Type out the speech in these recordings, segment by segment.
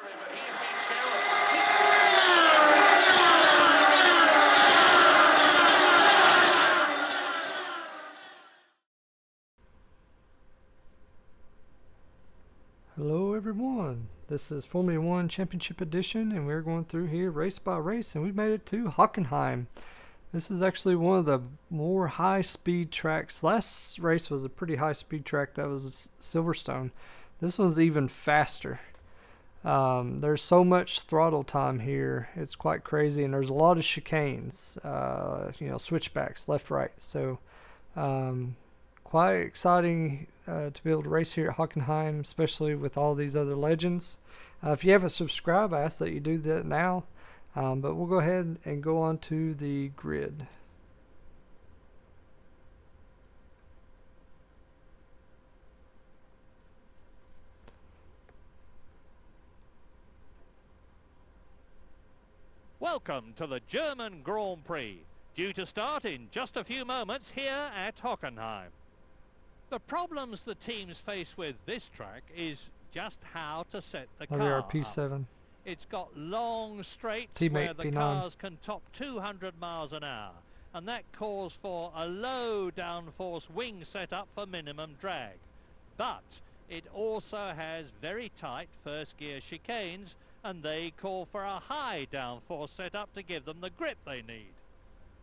Hello everyone, this is Formula 1 Championship Edition and we're going through here race by race and we've made it to Hockenheim. This is actually one of the more high speed tracks. Last race was a pretty high speed track, that was Silverstone. This one's even faster. There's so much throttle time here, it's quite crazy, and there's a lot of chicanes, switchbacks left right, so quite exciting to be able to race here at Hockenheim, especially with all these other legends. If you haven't subscribed, I ask that you do that now. But we'll go ahead and go on to the grid. Welcome to the German Grand Prix, due to start in just a few moments here at Hockenheim. The problems the teams face with this track is just how to set the car Our P7. up. It's got long straights Teammate where the P9. cars can top 200 miles an hour, and that calls for a low downforce wing setup for minimum drag. But it also has very tight first gear chicanes, and they call for a high downforce setup to give them the grip they need.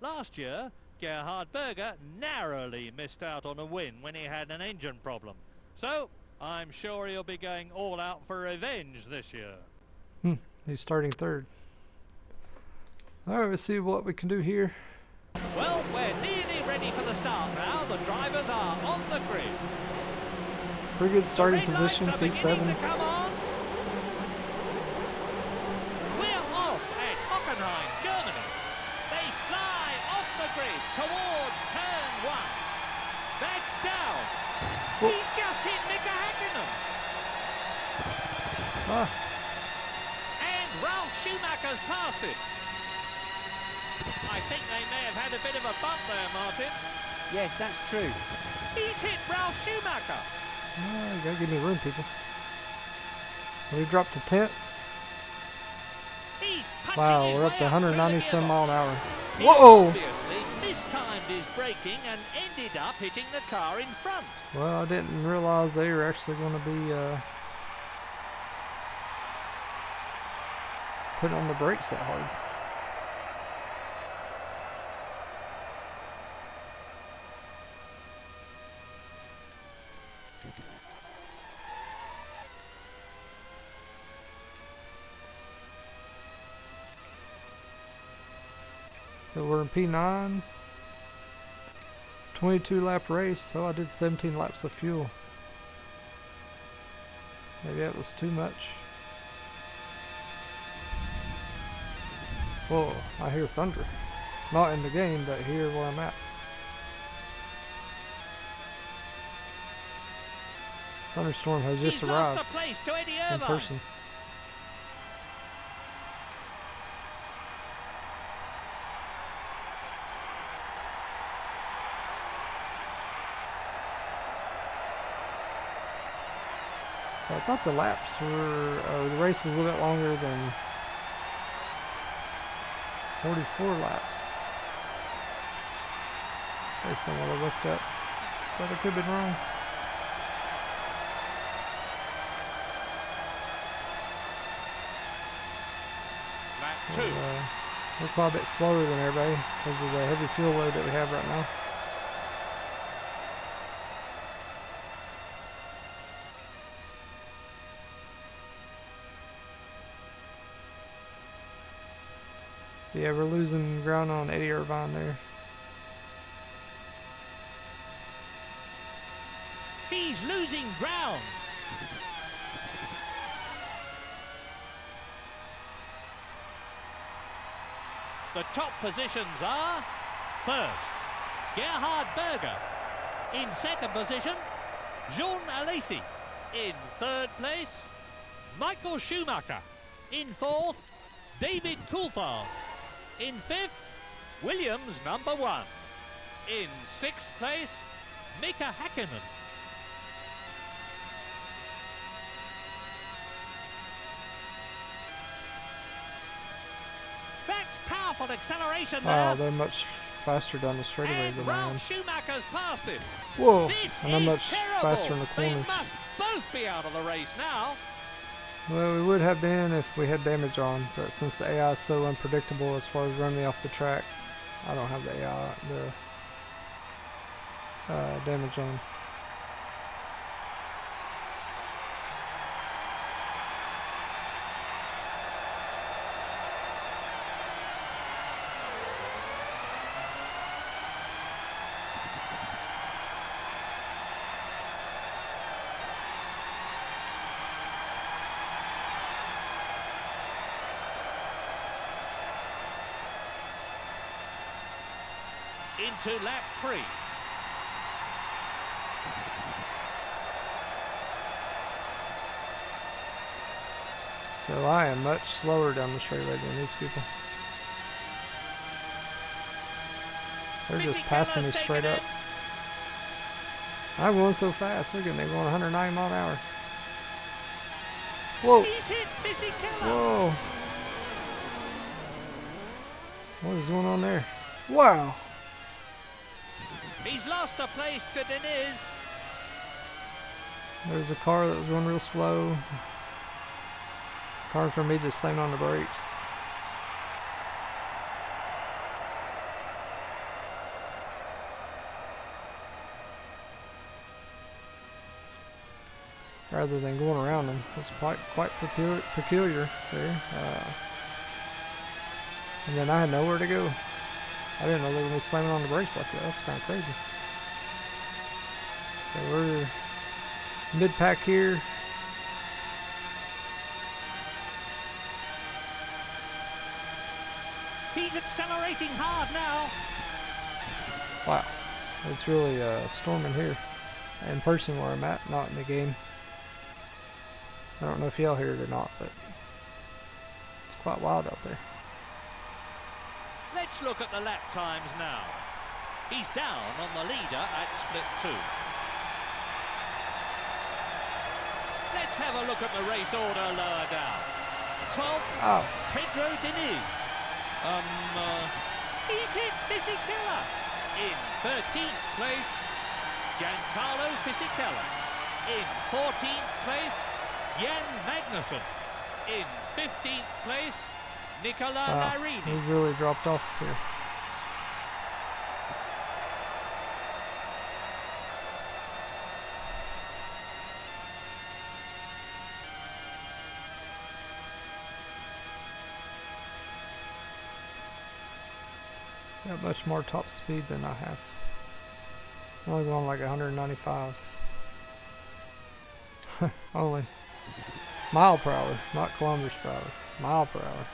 Last year, Gerhard Berger narrowly missed out on a win when he had an engine problem. So, I'm sure he'll be going all out for revenge this year. He's starting third. Alright, let's see what we can do here. Well, we're nearly ready for the start now. The drivers are on the grid. Pretty good starting The red position, lights are beginning to P7. come on. We're off at Hockenheim, Germany. They fly off the grid towards turn 1. That's down. Whoa. He's just hit Mika Hakkinen. And Ralf Schumacher's passed it. I think they may have had a bit of a bump there, Martin. Yes, that's true. He's hit Ralf Schumacher. You gotta give me room, people. So we dropped to 10th. He's Wow, punching his we're up way to up through the 190 some gearbox. mile an hour. He Whoa! obviously mistimed his braking and ended up hitting the car in front. Well, I didn't realize they were actually going to be putting on the brakes that hard. So we're in P9, 22 lap race, so I did 17 laps of fuel. Maybe that was too much. Whoa, I hear thunder. Not in the game, but here where I'm at. Thunderstorm has just He's arrived lost a place to Eddie in Irvine. person. So I thought the laps were, or the race was a little bit longer than 44 laps. Based on what I looked up. But I could have been wrong. Lap So, 2. we're quite a bit slower than everybody because of the heavy fuel load that we have right now. So yeah, we're losing ground on Eddie Irvine there. He's losing ground. The top positions are: first, Gerhard Berger. In second position, Jean Alesi. In third place, Michael Schumacher. In fourth, David Coulthard. In fifth, Williams number 1. In sixth place, Mika Hakkinen. wild acceleration Wow, there. they're much faster down the straightaway And than I am. Ralph Schumacher's passed him. Whoa, This and I'm is much terrible. faster in the They corners. must both be out of the race now. Well, we would have been if we had damage on, but since the AI is so unpredictable as far as running me off the track, I don't have the AI, damage on. Into lap 3. So I am much slower down the straightaway than these people. They're just passing me straight up. I'm going so fast. Look at me going 190 miles an hour. Whoa. He's hit Fisichella. Whoa. What is going on there? Wow. He's lost a place to Deniz. There's a car that was going real slow. Car for me just slammed on the brakes. Rather than going around them. It's quite peculiar there. And then I had nowhere to go. I didn't know they were going to be slamming on the brakes like that. That's kind of crazy. So we're mid-pack here. He's accelerating hard now. Wow. It's really storming here. In person where I'm at, not in the game. I don't know if y'all hear it or not, but it's quite wild out there. Let's look at the lap times now. He's down on the leader at split 2. Let's have a look at the race order lower down. 12th, Pedro Diniz. He's hit Fisichella. In 13th place, Giancarlo Fisichella. In 14th place, Jan Magnussen. In 15th place, Nicola Larini. He really dropped off here. Got much more top speed than I have. I'm only going like 195. Only. Mile per hour, not kilometers per hour. Mile per hour.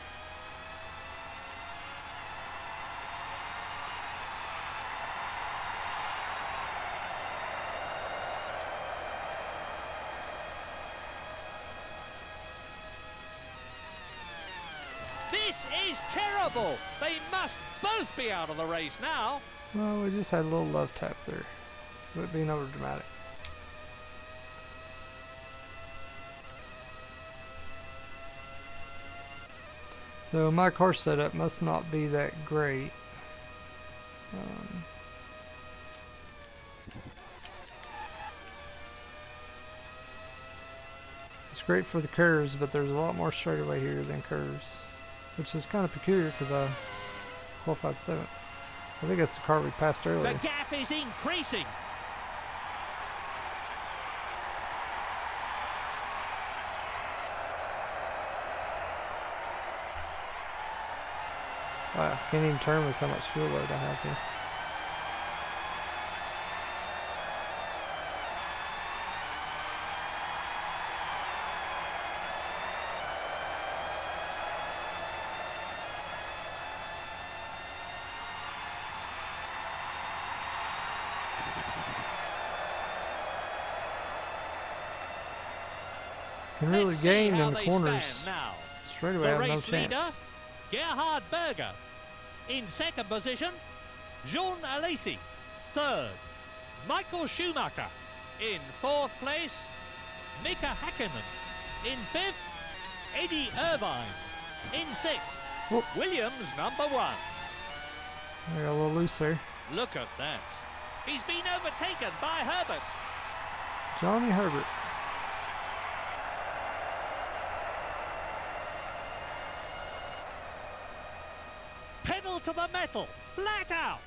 This is terrible. They must both be out of the race now. Well, we just had a little love tap there. But being over dramatic. So my car setup must not be that great. It's great for the curves, but there's a lot more straightaway here than curves, which is kind of peculiar because I qualified 7th. I think that's the car we passed earlier. The gap is increasing. Wow, can't even turn with how much fuel load I have here. Can really gain in the corners. Straight away, I have no chance. Leader, Gerhard Berger. In second position, Jean Alesi. Third, Michael Schumacher. In fourth place, Mika Hakkinen. In fifth, Eddie Irvine. In sixth, Whoop. Williams number 1. I got a little loose there. Look at that. He's been overtaken by Herbert. Johnny Herbert. Pedal to the metal, flat out.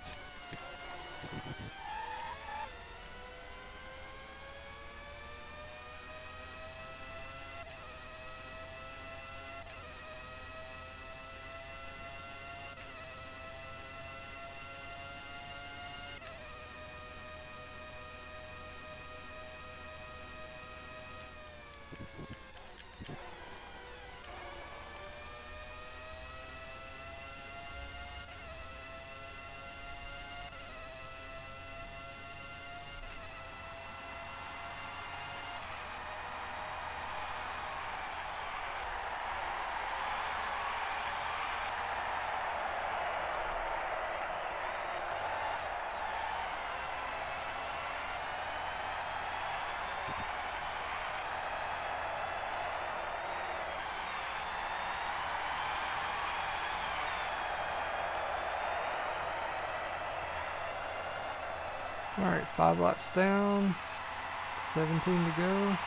All right, 5 laps down, 17 to go.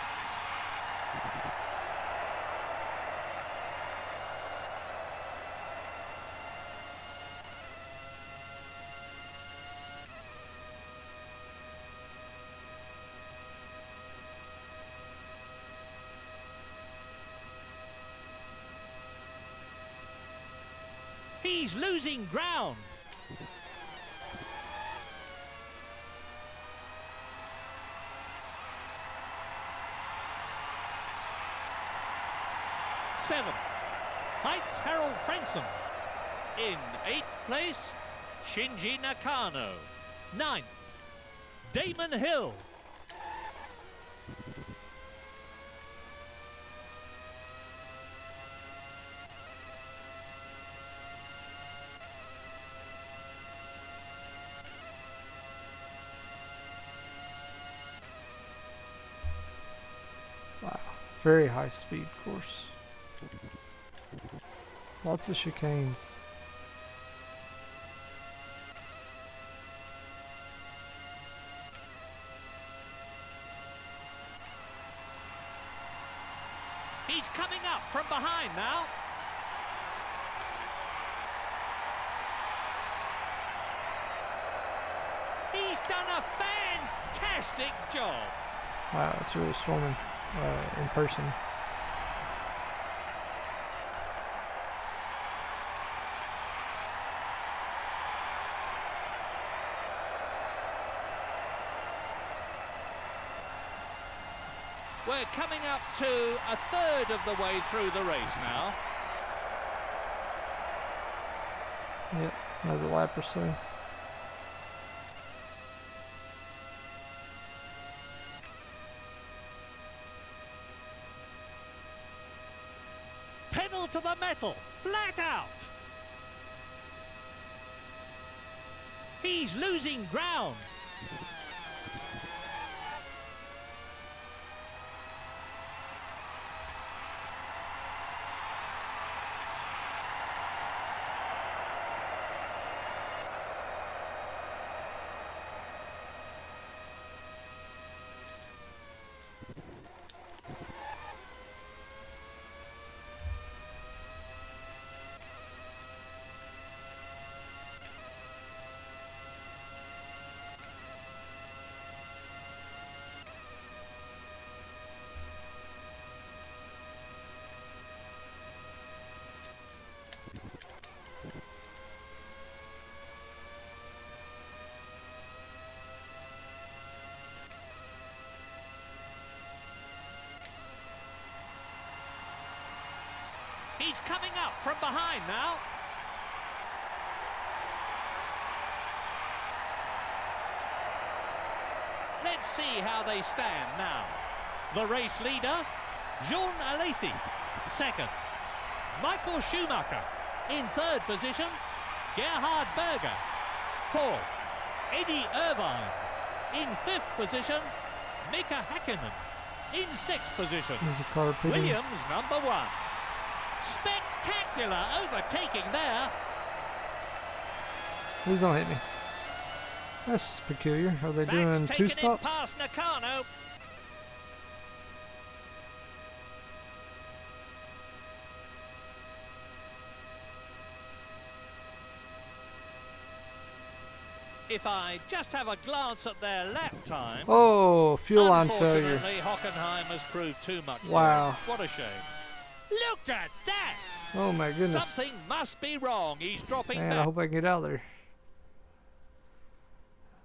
He's losing ground. Seven, Heights Harold Frenson. In 8th place, Shinji Nakano. 9th, Damon Hill. Wow, very high speed course. Lots of chicanes. He's coming up from behind now. He's done a fantastic job. Wow, it's really storming in person. We're coming up to a third of the way through the race now. Yep, another lap or so. Pedal to the metal, flat out. He's losing ground. He's coming up from behind now. Let's see how they stand now. The race leader, Jean Alesi. Second, Michael Schumacher. In third position, Gerhard Berger. Fourth, Eddie Irvine. In fifth position, Mika Hakkinen. In sixth position, There's a car pitting. Williams number 1. Spectacular overtaking there. Please don't hit me. That's peculiar. Are they doing Max two taking it stops? past Nakano. If I just have a glance at their lap times. Oh, fuel line failure. Unfortunately, Hockenheim has proved too much. Wow. What a shame. Look at that! Oh my goodness. Something must be wrong. He's dropping Man, I back. hope I can get out of there.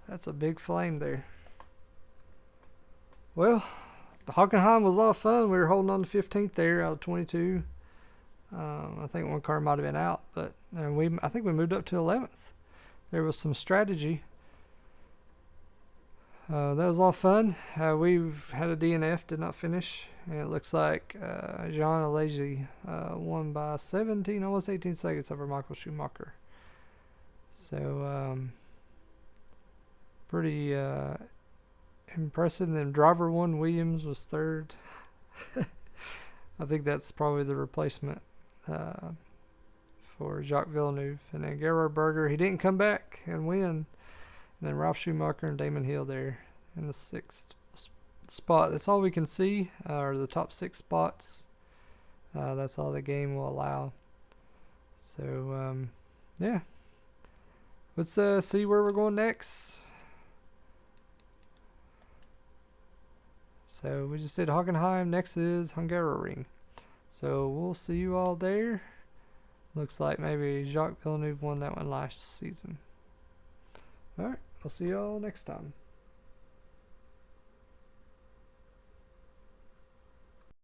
That's a big flame there. Well, the Hockenheim was a lot of fun. We were holding on to 15th there out of 22. I think one car might have been out, but I think we moved up to 11th. There was some strategy. That was a lot of fun. We had a DNF, did not finish, and it looks like Jean Alesi won by 17, almost 18 seconds over Michael Schumacher. So pretty impressive. And then driver one, Williams was third. I think that's probably the replacement for Jacques Villeneuve. And then Gerhard Berger, he didn't come back and win. And then Ralf Schumacher and Damon Hill there in the 6th spot. That's all we can see, are the top 6 spots. That's all the game will allow. So, yeah. Let's see where we're going next. So we just did Hockenheim. Next is Hungaroring. So we'll see you all there. Looks like maybe Jacques Villeneuve won that one last season. Alright, I'll see you all next time.